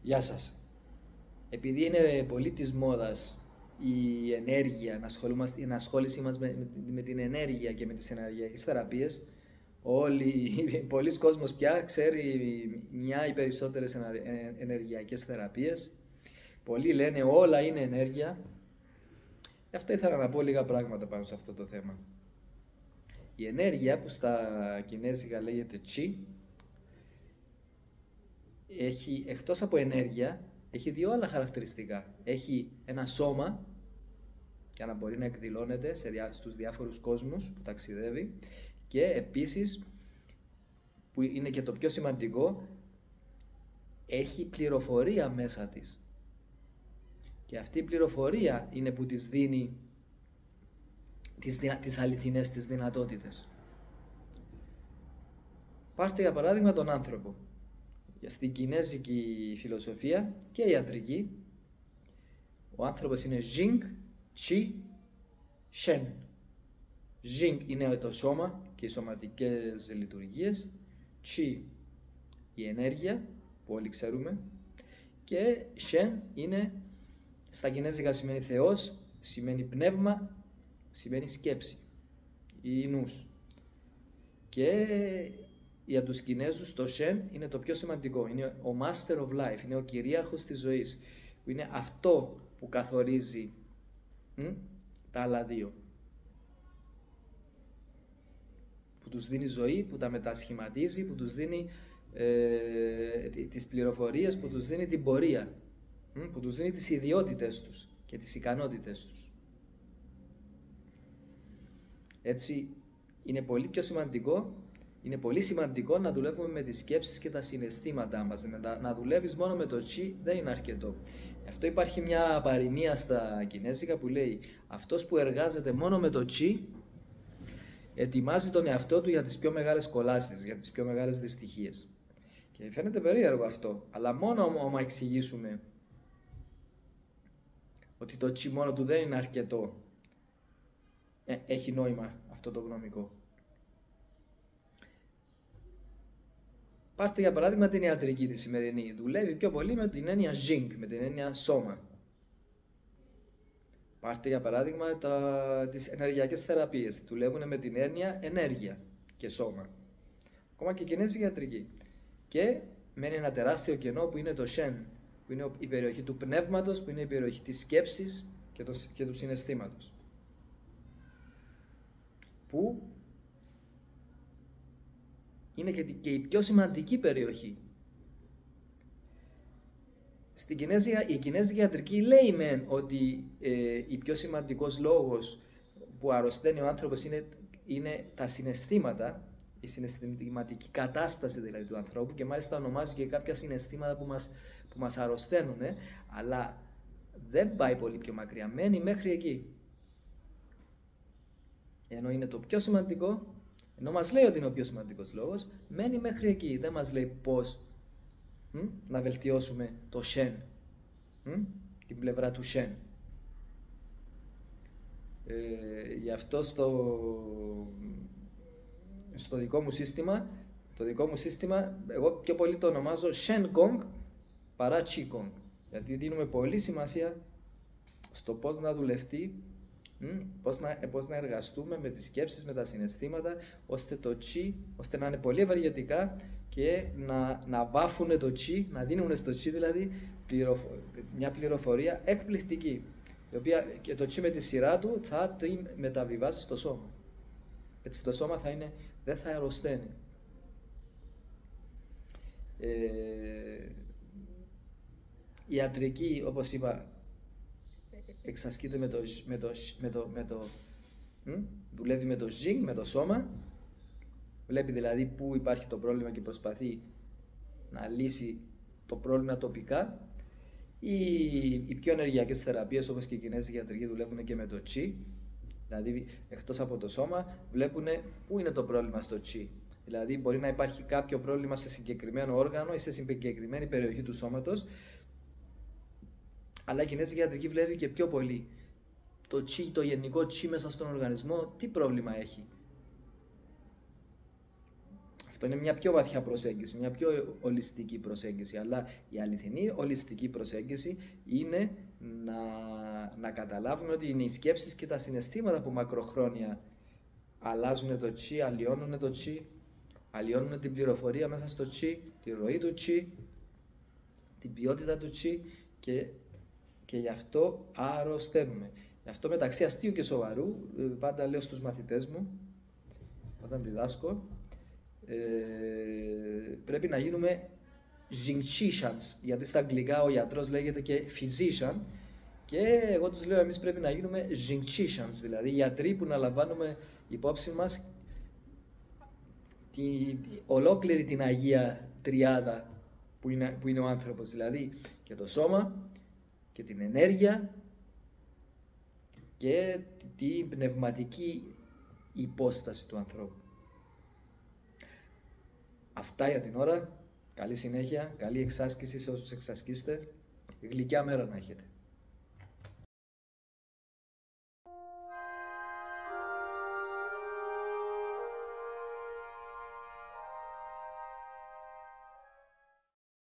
Γεια σας. Επειδή είναι πολύ της μόδας η ενέργεια, η ενασχόλησή μας με την ενέργεια και με τις ενεργειακές θεραπείες, πολλοί κόσμος πια ξέρει μια ή περισσότερες ενεργειακές θεραπείες. Πολλοί λένε όλα είναι ενέργεια. Αυτό ήθελα να πω λίγα πράγματα πάνω σε αυτό το θέμα. Η ενέργεια, που στα κινέζικα λέγεται Qi, εκτός από ενέργεια, έχει δύο άλλα χαρακτηριστικά. Έχει ένα σώμα για να μπορεί να εκδηλώνεται στους διάφορους κόσμους που ταξιδεύει, και επίσης, που είναι και το πιο σημαντικό, έχει πληροφορία μέσα της. Και αυτή η πληροφορία είναι που της δίνει τις αληθινές της δυνατότητες. Πάρτε για παράδειγμα τον άνθρωπο. Στην κινέζικη φιλοσοφία και ιατρική, ο άνθρωπος είναι Jing, Qi, Shen. Jing είναι το σώμα και οι σωματικές λειτουργίες, Qi η ενέργεια που όλοι ξέρουμε, και Shen είναι, στα κινέζικα σημαίνει Θεός, σημαίνει πνεύμα, σημαίνει σκέψη ή νους. Και για τους Κινέζους το Shen είναι το πιο σημαντικό, είναι ο master of life, είναι ο κυρίαρχος της ζωής, που είναι αυτό που καθορίζει τα άλλα δύο, που τους δίνει ζωή, που τα μετασχηματίζει, που τους δίνει τις πληροφορίες, που τους δίνει την πορεία, που τους δίνει τις ιδιότητες τους και τις ικανότητες τους. Έτσι είναι πολύ πιο σημαντικό. Είναι πολύ σημαντικό να δουλεύουμε με τις σκέψεις και τα συναισθήματά μας. Να δουλεύεις μόνο με το Qi δεν είναι αρκετό. Αυτό υπάρχει μια παροιμία στα κινέζικα που λέει: αυτός που εργάζεται μόνο με το Qi ετοιμάζει τον εαυτό του για τις πιο μεγάλες κολάσεις, για τις πιο μεγάλες δυστυχίες. Και φαίνεται περίεργο αυτό, αλλά μόνο άμα εξηγήσουμε ότι το Qi μόνο του δεν είναι αρκετό, έχει νόημα αυτό το γνωμικό. Πάρτε για παράδειγμα την ιατρική τη σημερινή. Δουλεύει πιο πολύ με την έννοια Jing, με την έννοια σώμα. Πάρτε για παράδειγμα τις ενεργειακές θεραπείες. Δουλεύουν με την έννοια ενέργεια και σώμα. Ακόμα και η κινέζικη ιατρική. Και μένει ένα τεράστιο κενό που είναι το Shen, που είναι η περιοχή του πνεύματος, που είναι η περιοχή της σκέψης και του συναισθήματος. Που είναι και η πιο σημαντική περιοχή. Η κινέζικη ιατρική λέει μεν ότι ο πιο σημαντικός λόγος που αρρωσταίνει ο άνθρωπος είναι τα συναισθήματα, η συναισθηματική κατάσταση δηλαδή του ανθρώπου, και μάλιστα ονομάζει και κάποια συναισθήματα που μας αρρωσταίνουν, αλλά δεν πάει πολύ πιο μακριά, μένει μέχρι εκεί. Ενώ είναι το πιο σημαντικό, ενώ μας λέει ότι είναι ο πιο σημαντικός λόγος, μένει μέχρι εκεί. Δεν μας λέει πώς να βελτιώσουμε το Shen, την πλευρά του Shen. Γι' αυτό στο δικό μου σύστημα, εγώ πιο πολύ το ονομάζω Shen Gong παρά Qi Gong. Γιατί δίνουμε πολύ σημασία στο πώς να δουλευτεί, πώς να εργαστούμε με τις σκέψεις, με τα συναισθήματα, ώστε το Qi, ώστε να είναι πολύ ευεργετικά και να βάφουν το Qi, να δίνουν στο Qi δηλαδή μια πληροφορία εκπληκτική, η οποία και το Qi με τη σειρά του θα την μεταβιβάσει στο σώμα. Έτσι το σώμα δεν θα αρρωσταίνει. Η ιατρική, όπως είπα, εξασκείται δουλεύει με το Jing, με το σώμα. Βλέπει δηλαδή πού υπάρχει το πρόβλημα και προσπαθεί να λύσει το πρόβλημα τοπικά. Οι πιο ενεργειακές θεραπείες, όπως και η κινέζικη ιατρική, δουλεύουν και με το Qi. Δηλαδή εκτός από το σώμα βλέπουν πού είναι το πρόβλημα στο Qi. Δηλαδή μπορεί να υπάρχει κάποιο πρόβλημα σε συγκεκριμένο όργανο ή σε συγκεκριμένη περιοχή του σώματος, αλλά η κινέζικη ιατρική βλέπει και πιο πολύ το Qi, το γενικό Qi μέσα στον οργανισμό, τι πρόβλημα έχει. Αυτό είναι μια πιο βαθιά προσέγγιση, μια πιο ολιστική προσέγγιση. Αλλά η αληθινή ολιστική προσέγγιση είναι να καταλάβουμε ότι είναι οι σκέψεις και τα συναισθήματα που μακροχρόνια αλλάζουν το chi, αλλοιώνουν το chi, αλλοιώνουν την πληροφορία μέσα στο chi, τη ροή του chi, την ποιότητα του chi και γι' αυτό αρρωσταίνουμε. Γι' αυτό μεταξύ αστείου και σοβαρού, πάντα λέω στους μαθητές μου, όταν διδάσκω, πρέπει να γίνουμε Jinchishans, γιατί στα αγγλικά ο γιατρός λέγεται και physician, και εγώ τους λέω εμείς πρέπει να γίνουμε Jinchishans, δηλαδή γιατροί που να λαμβάνουμε υπόψη μας ολόκληρη την Αγία Τριάδα που είναι ο άνθρωπος, δηλαδή και το σώμα και την ενέργεια και την πνευματική υπόσταση του ανθρώπου. Αυτά για την ώρα. Καλή συνέχεια, καλή εξάσκηση σε όσους εξασκήσετε. Γλυκιά μέρα να έχετε.